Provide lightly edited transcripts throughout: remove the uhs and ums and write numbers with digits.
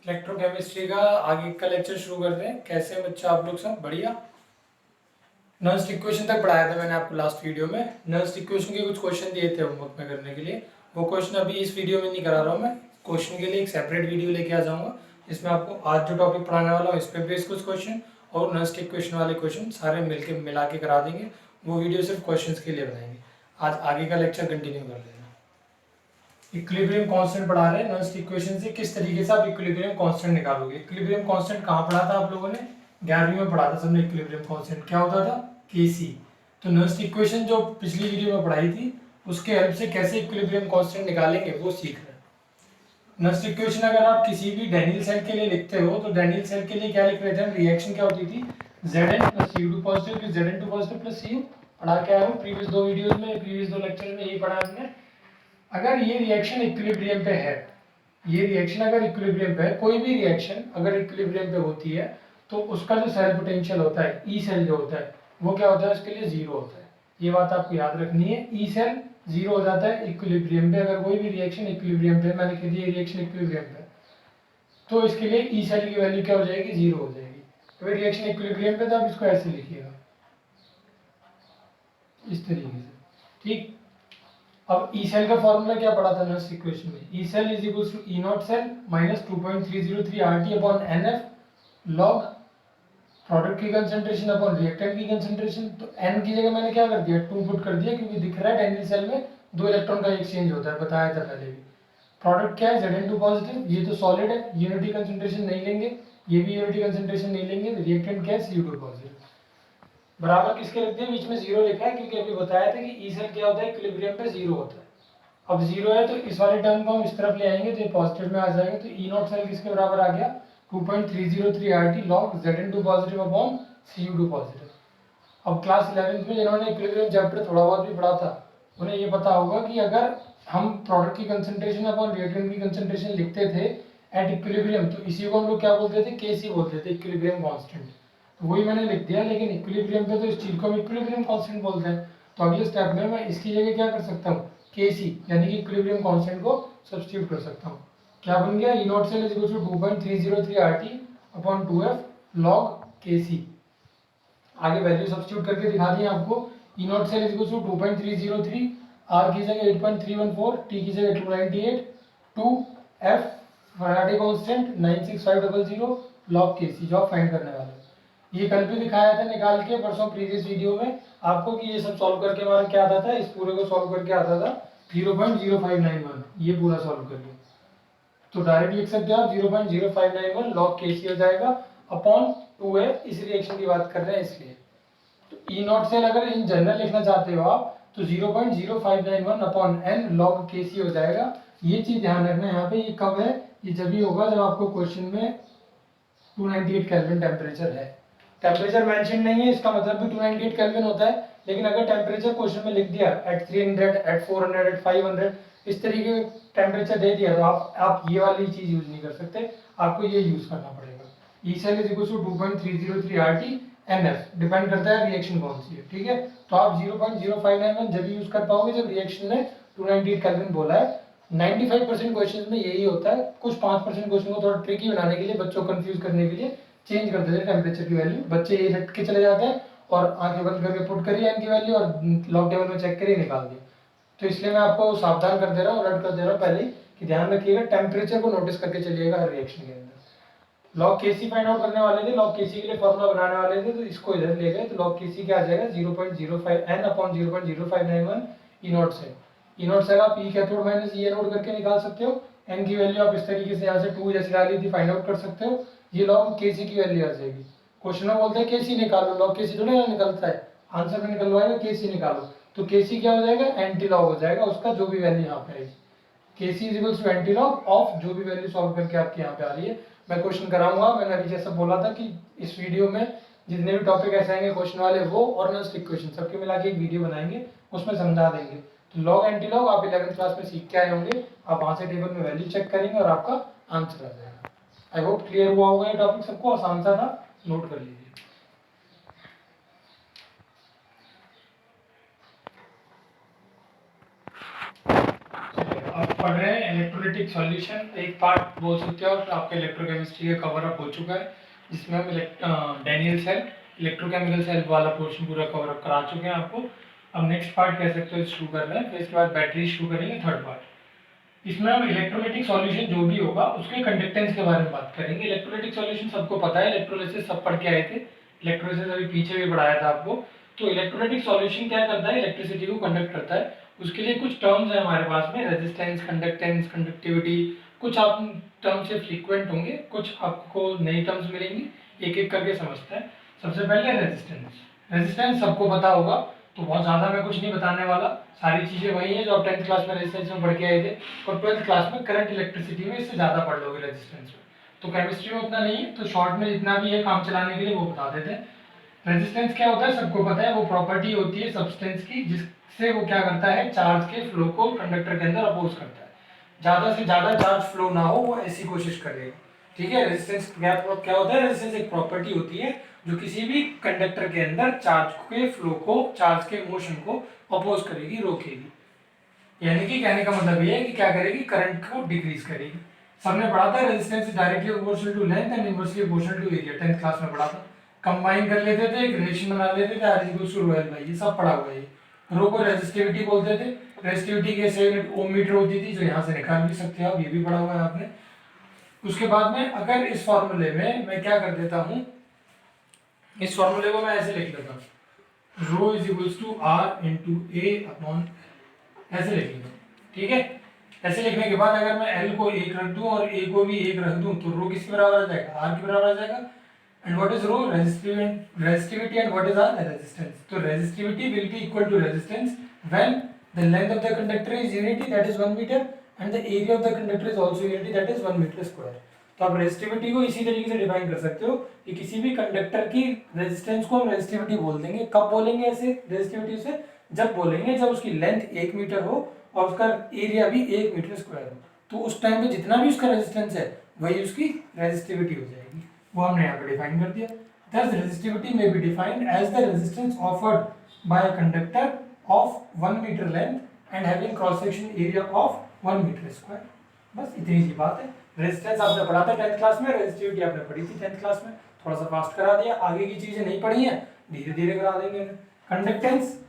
Electrochemistry का आगे का लेक्चर शुरू करते हैं। कैसे हैं बच्चा आप लोग सब? बढ़िया। नॉन इक्वेशन तक पढ़ाया था मैंने आपको लास्ट वीडियो में। नॉन इक्वेशन के कुछ क्वेश्चन दिए थे होमवर्क में करने के लिए। वो क्वेश्चन अभी इस वीडियो में नहीं करा रहा हूँ मैं। क्वेश्चन के लिए एक सेपरेट वीडियो लेके आ जाऊँगा, जिसमें आपको आज जो टॉपिक पढ़ाने वाला हूँ इस पे बेस कुछ क्वेश्चन और नॉन इक्वेशन वाले क्वेश्चन सारे मिला के करा देंगे। वो वीडियो सिर्फ क्वेश्चन के लिए बनाएंगे। आज आगे का लेक्चर कंटिन्यू कर लेना। इक्विलिब्रियम कांस्टेंट पढ़ा रहे हैं नॉन इक्वेशन से किस तरीके से आप इक्विलिब्रियम कांस्टेंट निकालोगे। इक्विलिब्रियम कांस्टेंट कहाँ पढ़ा था आप लोगों ने? 11वीं में पढ़ा था सबने। इक्विलिब्रियम कांस्टेंट क्या होता था? Kc। तो नॉन इक्वेशन जो पिछली वीडियो में पढ़ाई थी उसके हेल्प से कैसे इक्विलिब्रियम कांस्टेंट निकालेंगे वो सीख रहे हैं। नॉन इक्वेशन अगर आप किसी भी डेनियल सेल के लिए लिखते हो तो डेनियल सेल के लिए क्या लिख रहे थे? रिएक्शन क्या होती थी? Zn + Cu2 positive Zn2 positive + Cu। पढ़ा के आया हूँ प्रीवियस दो वीडियोस में, प्रीवियस दो लेक्चर में यही पढ़ा हमने। अगर ये रिएक्शन इक्विलिब्रियम पे है, ये रिएक्शन अगर इक्विलिब्रियम पे है, कोई भी रिएक्शन अगर इक्विलिब्रियम पे होती है तो उसका जो सेल पोटेंशियल होता है, ई सेल जो होता है, वो क्या होता है? उसके लिए जीरो होता है। ये बात आपको याद रखनी है। ई सेल जीरो हो जाता है इक्विलिब्रियम पे। अगर कोई भी रिएक्शन इक्विलिब्रियम पे, मैंने कह दिया रिएक्शन इक्विलिब्रियम पे, तो इसके लिए ई सेल की वैल्यू क्या हो जाएगी? जीरो हो जाएगी। तो रिएक्शन इक्विलिब्रियम पे तो आप इसको ऐसे लिखिएगा, इस तरीके से। ठीक। अब ई सेल का फॉर्मूला क्या पढ़ा था नॉन इक्वेशन में? E cell is equal to E not cell minus 2.303 RT upon NF log product की कंसंट्रेशन अपॉन रिएक्टेंट की कंसंट्रेशन। तो n की जगह मैंने क्या कर दिया? 2 पुट कर दिया, क्योंकि दिख रहा है डेनियल सेल में 2 इलेक्ट्रॉन का एक्सचेंज होता है, बताया था पहले भी। प्रोडक्ट क्या है? Zn2 पॉजिटिव, ये तो सॉलिड है, यूनिटी कंसंट्रेशन नहीं लेंगे, ये भी यूनिटी कंसंट्रेशन नहीं लेंगे। रिएक्टेंट क्या है? Cu2 positive. बराबर किसके लिख दिया? बीच में जीरो लिखा है, क्योंकि अभी बताया था कि ई सेल क्या होता है? इक्विलिब्रियम पे जीरो होता है। अब जीरो है तो इस वाले टर्म को हम इस तरफ ले आएंगे तो ये पॉजिटिव में आ जाएगा। तो ई नॉट सेल किसके बराबर आ गया? 2.303 RT log Zn2 positive upon Cu2 positive. अब क्लास 11th में जिन्होंने इक्विलिब्रियम चैप्टर थोड़ा बहुत भी पढ़ा था उन्हें ये पता होगा कि अगर हम प्रोडक्ट की कंसंट्रेशन अपॉन रिएक्टेंट की कंसंट्रेशन लिखते थे एट इक्विलिब्रियम, तो इसी को हम लोग क्या बोलते थे? Kc बोलते थे, इक्विलिब्रियम कांस्टेंट। तो वही मैंने लिख दिया, लेकिन इक्विलिब्रियम पे तो इस चीज को हम इक्विलिब्रियम कांस्टेंट बोलते हैं। तो अगले स्टेप में मैं इसकी जगह क्या कर सकता हूँ? Kc यानी कि इक्विलिब्रियम कांस्टेंट को सब्स्टिट्यूट कर सकता हूँ। क्या बन गया? E not cell is equal to 2.303 RT upon 2F log Kc। आगे वैल्यू सब्स्टिट्यूट करके दिखा दिए आपको। E not cell is equal to 2.303, R की जगह 8.314, टी की जगह 298, 2F Faraday constant 96500 log Kc जो आप फाइंड करने वाले हो। ये कल भी दिखाया था निकाल के, परसों प्रीवियस वीडियो में आपको, कि ये सब सॉल्व करके हमारा क्या आता था? इस पूरे को सॉल्व करके आता था 0.0591। ये पूरा सॉल्व करके तो डायरेक्ट लिख सकते हो आप 0.0591 log Kc हो जाएगा अपॉन 2 है, इस रिएक्शन की बात कर रहे हैं इसलिए। तो ई नॉट सेल अगर इन जनरल लिखना चाहते हो आप तो 0.0591 अपॉन n log Kc हो जाएगा। ये चीज ध्यान रखना यहाँ पे। ये कब है? ये जब ही होगा जब आपको क्वेश्चन में 298 केल्विन टेम्परेचर है। टेम्परेचर मेंशन नहीं है, इसका मतलब भी 298 केल्विन होता है, लेकिन अगर टेम्परेचर क्वेश्चन में लिख दिया एट 300, एट 400, एट 500, इस तरीके टेम्परेचर दे दिया तो आप ये वाली चीज यूज नहीं कर सकते, आपको ये यूज करना पड़ेगा। E cell is equal to 2.303 RT NF, depend करता है रिएक्शन कौन सी है। ठीक है, तो आप 0.0591 जब यूज कर पाओगे जब रिएक्शन ने 298 केल्विन बोला है। 95% क्वेश्चन में यही होता है। कुछ 5% क्वेश्चन को थोड़ा ट्रिकी बनाने के लिए, बच्चों को कंफ्यूज करने के लिए चेंज कर देते हैं टेम्परेचर की वैल्यू। बच्चे ये रट के चले जाते हैं और आंखें बंद करके पुट करिए एन की वैल्यू और लॉग टेबल में चेक करिए निकाल दिए। तो इसलिए मैं आपको सावधान कर दे रहा हूँ, अलर्ट कर दे रहा हूँ पहले ही कि ध्यान रखिएगा, टेम्परेचर को नोटिस करके चलिएगा हर रिएक्शन के अंदर। लॉग Kc फाइंड आउट करने वाले थे, लॉग Kc के लिए फॉर्मूला बनाने वाले थे, तो इसको इधर ले गए तो लॉग Kc क्या आ जाएगा? 0.05 n upon 0.0591 E not cell. E not cell आप E cathode minus E anode करके निकाल सकते हो। n की वैल्यू आप इस तरीके से यहाँ से 2 जैसे डाली थी फाइंड आउट कर सकते हो। ये लॉग Kc की वैल्यू आ जाएगी। क्वेश्चन में बोलते हैं Kc निकालो, लॉग Kc थोड़ी ना निकलता है, आंसर में निकलवाएगा Kc निकालो। तो Kc क्या हो जाएगा? एंटी लॉग हो जाएगा उसका, जो भी वैल्यू यहाँ पे आएगी। Kc is equal to anti log of जो भी वैल्यू सॉल्व करके आपके यहाँ पे आ रही है। मैं क्वेश्चन कराऊंगा, मैंने अभी जैसा बोला था कि इस वीडियो में जितने भी टॉपिक ऐसे आएंगे क्वेश्चन वाले, वो और नॉन इक्वेशन सबके मिला के एक वीडियो बनाएंगे, उसमें समझा देंगे। तो लॉग एंटी लॉग आप 11th क्लास में सीख के आए होंगे, आप वहां से टेबल में वैल्यू चेक करेंगे और आपका आंसर आ जाएगा। आई होप क्लियर हुआ होगा ये टॉपिक सबको, आसान सा था, नोट कर लीजिए। आप पढ़ रहे हैं इलेक्ट्रोलाइटिक सॉल्यूशन, एक पार्ट बोल सकते हो आपका इलेक्ट्रोकेमिस्ट्री का कवर अप हो चुका है, जिसमें हम डैनियल सेल इलेक्ट्रोकेमिकल सेल वाला पोर्शन पूरा कवर अप करा चुके हैं आपको। अब नेक्स्ट पार्ट कह सकते हो शुरू कर रहे हैं, फिर इसके बाद बैटरी शुरू करेंगे थर्ड पार्ट। इसमें हम इलेक्ट्रोलाइटिक सॉल्यूशन जो भी होगा उसके कंडक्टेंस के बारे में बात करेंगे। इलेक्ट्रोलाइटिक सॉल्यूशन सबको पता है, इलेक्ट्रोलिसिस सब पढ़ के आए थे, इलेक्ट्रोलिसिस अभी पीछे भी पढ़ाया था आपको। तो इलेक्ट्रोलाइटिक सॉल्यूशन क्या करता है, इलेक्ट्रिसिटी को कंडक्ट करता है। उसके लिए कुछ टर्म्स है हमारे पास में, रेजिस्टेंस, कंडक्टेंस, कंडक्टिविटी। कुछ आप टर्म से फ्रीक्वेंट होंगे, कुछ आपको नई टर्म्स मिलेंगी, एक एक करके समझते हैं। सबसे पहले रेजिस्टेंस। रेजिस्टेंस सबको पता होगा, तो बहुत ज़्यादा मैं कुछ नहीं बताने वाला, सारी चीज़ें वही हैं जो आप 10th क्लास में रेजिस्टेंस में पढ़ के आए थे, और 12th क्लास में करंट इलेक्ट्रिसिटी में इससे ज़्यादा पढ़ लोगे रेजिस्टेंस में। तो केमिस्ट्री में उतना नहीं है, तो शॉर्ट में जितना भी है काम चलाने के लिए वो बता देते हैं। रेजिस्टेंस क्या होता है सबको पता है, वो प्रॉपर्टी होती है सब्सटेंस की जिससे वो क्या करता है, चार्ज के फ्लो को कंडक्टर के अंदर अपोज करता है। ज़्यादा से ज़्यादा चार्ज फ्लो ना हो, वो ऐसी कोशिश करेगा। ठीक है, रेजिस्टेंस क्या होता है, रेजिस्टेंस एक प्रॉपर्टी होती है जो किसी भी कंडक्टर के अंदर चार्ज के फ्लो को, चार्ज के मोशन को अपोज करेगी, रोकेगी। यानी कि कहने का मतलब ये है कि क्या करेगी, करंट को डिक्रीज करेगी। सबने पढ़ा था resistance directly proportional to length and inversely proportional to area, 10th class में पढ़ा था। कंबाइन कर लेते थे, एक रिलेशन बना लेते थे, R equals to rho L by, ये सब पढ़ा हुआ है। रो को रेजिस्टिविटी बोलते थे, रेजिस्टिविटी के 1 यूनिट ओम मीटर होती थी, जो यहाँ से निकाल भी सकते हो आप, ये भी पढ़ा हुआ है आपने। उसके बाद में अगर इस फॉर्मूले में मैं क्या कर देता हूँ, इस फॉर्मूले को मैं ऐसे लिख लेता हूँ, rho is equals to R into A upon, ऐसे लिखेंगे। ठीक है, ऐसे लिखने के बाद अगर मैं एल को 1 रख दूं और ए को भी 1 रख दूं, तो रो किसके बराबर आ जाएगा, आर के बराबर आ जाएगा। And what is rho, resistivity, and what is R, resistance. तो resistivity will be equal to resistance when the length of the conductor is unity, that is 1 metre, and the area of the conductor is also unity, that is 1 metre square. तो आप resistivity को इसी तरीके से define कर सकते हो कि किसी भी कंडक्टर की रेजिस्टेंस को हम रेजिस्टिविटी बोल देंगे। कब बोलेंगे ऐसे रेजिस्टिविटी से, जब बोलेंगे जब उसकी लेंथ 1 मीटर हो और उसका एरिया भी 1 मीटर स्क्वायर हो, तो उस टाइम पे जितना भी उसका रेजिस्टेंस है वही उसकी रेजिस्टिविटी हो जाएगी। वो हमने यहाँ पे डिफाइन कर दिया। Thus resistivity may be defined as the resistance offered by a conductor of 1 meter length and having cross section area of 1 meter square। बस इतनी सी बात है। रेजिस्टेंस आपने पढ़ा था 10th क्लास में, रेजिस्टिविटी आपने पढ़ी थी 10th क्लास में, थोड़ा सा फास्ट करा दिया, आगे की चीजें नहीं पढ़ी हैं, धीरे धीरे करा देंगे। कंडक्टेंस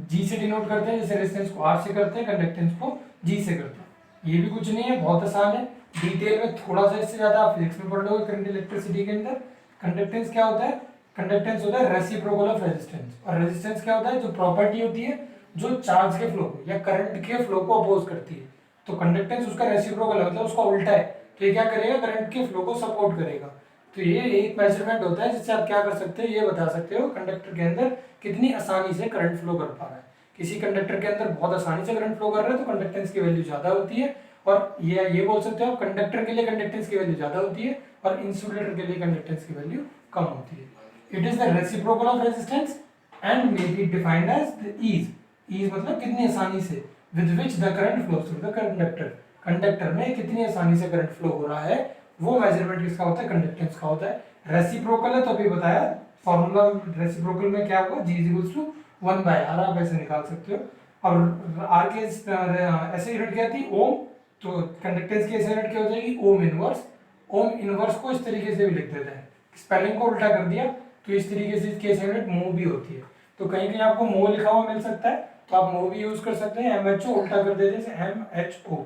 जी से डिनोट करते हैं, जैसे रेजिस्टेंस को आर से करते हैं, कंडक्टेंस को जी से करते हैं। ये भी कुछ नहीं है, बहुत आसान है, डिटेल में थोड़ा सा इससे ज्यादा आप फिजिक्स में पढ़ लोगे करंट इलेक्ट्रिसिटी के अंदर। कंडक्टेंस क्या होता है, कंडक्टेंस होता है रेसिप्रोकल ऑफ रेजिस्टेंस, और रेजिस्टेंस क्या होता है, जो प्रॉपर्टी होती है जो चार्ज के फ्लो को या करंट के फ्लो को अपोज करती है। तो कंडक्टेंस उसका रेसिप्रोकल है, मतलब उसका उल्टा है, तो ये क्या करेगा, करंट के फ्लो को सपोर्ट करेगा। तो ये एक मेजरमेंट होता है जिससे आप क्या कर सकते हो, ये बता सकते हो कंडक्टर के अंदर कितनी आसानी से करंट फ्लो कर पा रहा है। किसी कंडक्टर के अंदर बहुत आसानी से करंट फ्लो कर रहा है तो कंडक्टेंस की वैल्यू ज्यादा होती है, और ये बोल सकते हो आप कंडक्टर के लिए कंडक्टेंस की वैल्यू ज्यादा होती है और इंसुलेटर के लिए कंडक्टेंस की वैल्यू कम होती है। It is the reciprocal of resistance and may be defined as the ease. Ease मतलब कितनी आसानी से, with which the current flows through the conductor, conductor में कितनी आसानी से करंट फ्लो हो रहा है, वो मेजरमेंट किसका होता है, कंडक्टेंस का होता है। रेसिप्रोकल है तो अभी बताया फॉर्मूला, रेसिप्रोकल में क्या होगा, G equals to 1 by R, आप ऐसे निकाल सकते हो। और आर के ऐसे यूनिट क्या थी, ओम, तो कंडक्टेंस की ऐसे यूनिट क्या हो जाएगी, ओम इनवर्स। ओम इनवर्स को इस तरीके से भी लिख देते हैं, स्पेलिंग को उल्टा कर दिया तो इस तरीके से इसकी ऐसे यूनिट मो भी होती है। तो कहीं कहीं आपको मो लिखा हुआ मिल सकता है तो आप मो भी यूज कर सकते हैं, MHO उल्टा कर देते हैं MHO,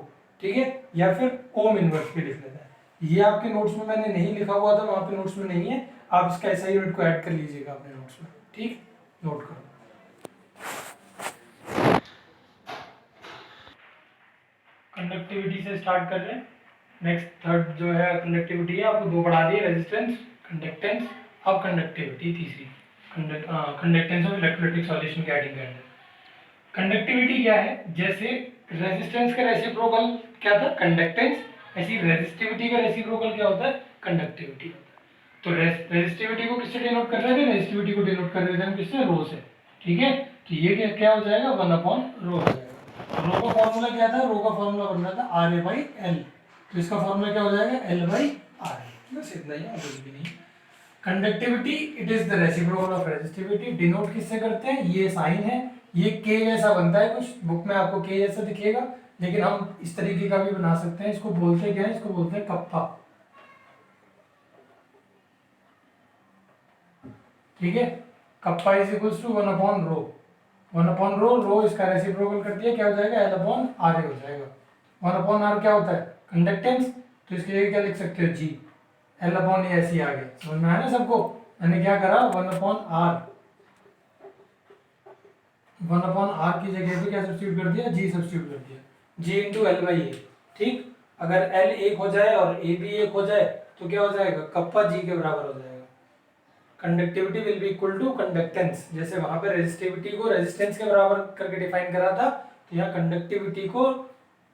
ठीक है, या फिर ओम इनवर्स भी लिख लेते हैं। ये आपके नोट्स में मैंने नहीं लिखा हुआ था, वहां पे नोट्स में नहीं है, आप इसका ऐसा यूनिट को ऐड कर लीजिएगा अपने नोट्स में, ठीक, नोट करो। कंडक्टिविटी से स्टार्ट कर रहे हैं। नेक्स्ट थर्ड जो है कंडक्टिविटी है, आपको दो पढ़ा दिए, रेजिस्टेंस, कंडक्टेंस, अब कंडक्टिविटी तीसरी, कंडक्टेंस ऑफ इलेक्ट्रोलाइटिक सॉल्यूशन के एडिंग करना। कंडक्टिविटी क्या है, जैसे रेजिस्टेंस का रेसिप्रोकल क्या था, कंडक्टेंस, ऐसी रेजिस्टिविटी का रेसिप्रोकल क्या होता है, कंडक्टिविटी होता है। तो रेजिस्टिविटी को किससे डिनोट कर रहे थे, रेजिस्टिविटी को डिनोट कर रहे थे हम किससे, रो से, ठीक है। तो ये क्या हो जाएगा, 1/रो हो जाएगा। रो का फॉर्मूला क्या था, रो का फॉर्मूला बन रहा था RA/L, तो इसका फॉर्मूला क्या हो जाएगा, L/R, बस इतना ही, कुछ भी नहीं। Conductivity it is the reciprocal of resistivity, denote किससे करते हैं, ये साइन है, ये K जैसा बनता है कुछ, बुक में आपको K जैसा दिखेगा, लेकिन हम इस तरीके का भी बना सकते हैं। इसको बोलते क्या है, इसको बोलते हैं कप्पा। ठीक है, कप्पा इज इक्वल्स टू 1/रो। 1/रो, रो इसका रेसिप्रोकल कर दिया, क्या हो जाएगा, L/RA हो जाएगा। 1/R क्या होता है, कंडक्टेंस, तो इसके लिए क्या लिख सकते हो, G। L/A ऐसे ही आ गया, समझ में आया ना सबको। मैंने क्या करा, 1/R की जगह पे क्या सब्स्टिट्यूट कर दिया, G सब्स्टिट्यूट कर दिया, G इंटू L/A। ठीक, अगर L एक हो जाए और A भी एक हो जाए तो क्या हो जाएगा, कप्पा G के बराबर हो जाएगा। Conductivity will be equal to conductance, जैसे वहां पे रेजिस्टिविटी को रेजिस्टेंस के बराबर करके डिफाइन करा था, तो यहाँ कंडक्टिविटी को,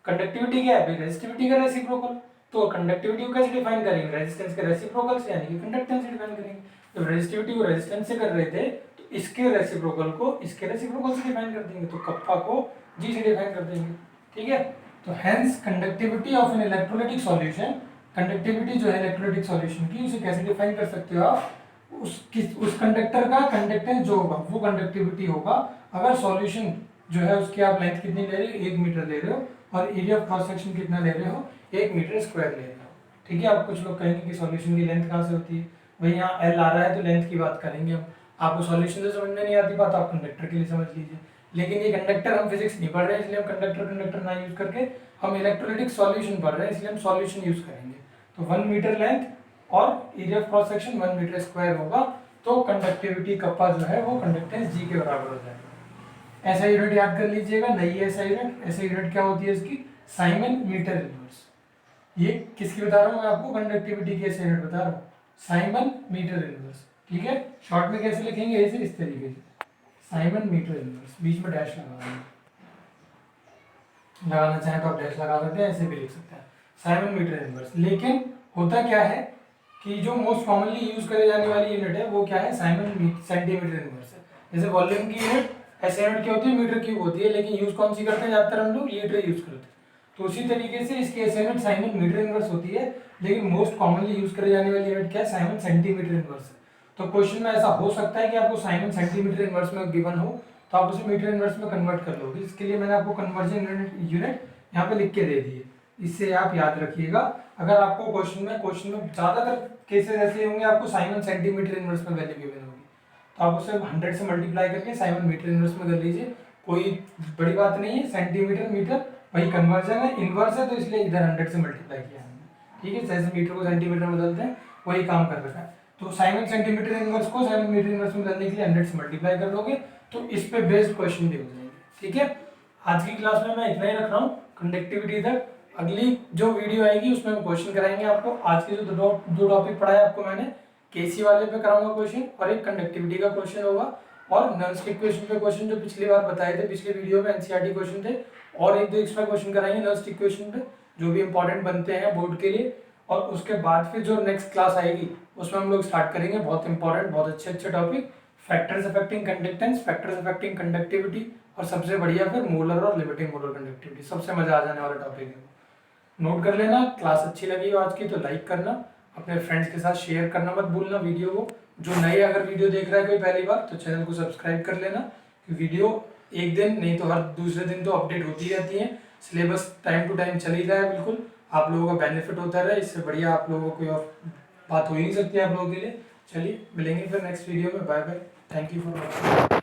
कंडक्टिविटी क्या है, रेजिस्टिविटी का रेसिप्रोकल, तो कंडक्टिविटी को कैसे डिफाइन करेंगे, रेजिस्टेंस के रेसिप्रोकल से, यानी कि कंडक्टेंस से डिफाइन करेंगे। जब रेजिस्टिविटी को रेजिस्टेंस से कर रहे थे तो इसके रेसिप्रोकल को इसके रेसिप्रोकल से डिफाइन कर देंगे, तो कप्पा को जी से डिफाइन कर देंगे। ठीक है, तो hence conductivity of an electrolytic solution, conductivity जो है इलेक्ट्रोलाइटिक सॉल्यूशन की, उसे कैसे डिफाइन कर सकते हो आप, उस कंडक्टर का कंडक्टेंस जो होगा वो कंडक्टिविटी होगा, अगर सॉल्यूशन जो है उसकी आप लेंथ कितनी ले रहे हो, 1 मीटर ले रहे हो, और एरिया ऑफ क्रॉस सेक्शन कितना ले रहे हो, 1 मीटर स्क्वायर ले रहे हो। ठीक है, अब कुछ लोग कहेंगे कि सॉल्यूशन की लेंथ कहाँ से होती है, भाई यहाँ एल आ रहा है तो लेंथ की बात करेंगे हम। आपको सॉल्यूशन से समझ में नहीं आती बात, आप कंडक्टर के लिए समझ लीजिए। लेकिन ये कंडक्टर हम फिजिक्स नहीं पढ़ रहे हैं, इसलिए हम कंडक्टर ना यूज करके हम इलेक्ट्रोलाइटिक सॉल्यूशन पढ़ रहे हैं, इसलिए हम सॉल्यूशन यूज करेंगे। तो 1 मीटर लेंथ और area of cross section 1 metre square होगा, तो कंडक्टिविटी कप्पा जो है वो कंडक्टेंस जी के बराबर हो जाएगा। ऐसा यूनिट याद कर लीजिएगा, नहीं है ऐसा यूनिट, ऐसा यूनिट क्या होती है इसकी, साइमन मीटर इनवर्स। ये किसकी बता रहा हूँ मैं आपको, कंडक्टिविटी की ऐसा यूनिट बता रहा हूँ, साइमन मीटर इनवर्स। ठीक है, शॉर्ट में कैसे लिखेंगे, ऐसे इस तरीके से, साइमन मीटर इनवर्स, बीच में डैश लगाना चाहें तो आप डैश लगा सकते हैं, ऐसे भी लिख सकते हैं साइमन मीटर इनवर्स। लेकिन होता क्या है कि जो मोस्ट कॉमनली यूज करे जाने वाली यूनिट है वो क्या है, साइमन सेंटीमीटर इनवर्स है। जैसे वॉल्यूम की यूनिट ऐसे यूनिट क्या होती है, मीटर क्यूब होती है, लेकिन यूज कौन सी करते हैं ज्यादातर हम लोग, लीटर यूज करते हैं। तो उसी तरीके से इसकी ऐसे यूनिट साइमन मीटर इनवर्स होती है, लेकिन मोस्ट कॉमनली यूज करे जाने वाली यूनिट क्या है, साइमन सेंटीमीटर इनवर्स है। तो क्वेश्चन में ऐसा हो सकता है कि आपको साइमन सेंटीमीटर इनवर्स में गिवन हो, तो आप उसे मीटर इनवर्स में कन्वर्ट कर लोगे। इसके लिए मैंने आपको कन्वर्जन यूनिट यहाँ पे लिख के दे दी है, इससे आप याद रखिएगा। अगर आपको क्वेश्चन में ज्यादातर केसेस ऐसे होंगे आपको साइमन सेंटीमीटर इनवर्स में वैल्यू गिवन होगी, तो आप उसे 100 से मल्टीप्लाई करके साइमन मीटर इनवर्स में कर लीजिए, कोई बड़ी बात नहीं है। सेंटीमीटर मीटर वही कन्वर्जन है, इनवर्स है, तो इसलिए इधर 100 से मल्टीप्लाई किया हमने। ठीक है, जैसे मीटर को सेंटीमीटर में बदलते हैं वही काम कर रखा है। तो साइमन सेंटीमीटर इनवर्स को साइमन मीटर इनवर्स में बदलने के लिए 100 से मल्टीप्लाई कर दोगे, तो इस पे बेस्ड क्वेश्चन भी हो जाएंगे। ठीक है, आज की क्लास में मैं इतना ही रख रहा हूँ, कंडक्टिविटी तक। अगली जो वीडियो आएगी उसमें हम क्वेश्चन कराएंगे आपको। आज के जो दो टॉपिक पढ़ाया आपको मैंने, केसी वाले पे कराऊंगा क्वेश्चन, और एक कंडक्टिविटी का क्वेश्चन होगा, और नर्स के इक्वेशन पे क्वेश्चन जो पिछली बार बताए थे, पिछले वीडियो में एनसीईआरटी क्वेश्चन थे, और एक दो एक्स्ट्रा क्वेश्चन कराएंगे नर्स इक्वेशन पे जो भी इंपॉर्टेंट बनते हैं बोर्ड के लिए। और उसके बाद फिर जो नेक्स्ट क्लास आएगी उसमें हम लोग स्टार्ट करेंगे बहुत इंपॉर्टेंट, बहुत अच्छे topic, factors affecting conductance, factors affecting conductivity, और सबसे बढ़िया फिर मोलर और लिमिटिंग मोलर कंडक्टिविटी, सबसे मजा आ जाने वाला टॉपिक है। नोट कर लेना। क्लास अच्छी लगी हो आज की तो लाइक करना, अपने फ्रेंड्स के साथ शेयर करना मत भूलना वीडियो को। जो नए अगर वीडियो देख रहा है कोई पहली बार, तो चैनल को सब्सक्राइब कर लेना। वीडियो एक दिन नहीं तो हर दूसरे दिन तो अपडेट होती रहती है, सिलेबस टाइम टू टाइम चल ही रहा है, बिल्कुल आप लोगों का बेनिफिट होता रहे, इससे बढ़िया आप लोगों को कोई और बात हो ही नहीं सकती आप लोगों के लिए। चलिए मिलेंगे फिर नेक्स्ट वीडियो में, bye bye, thank you for watching.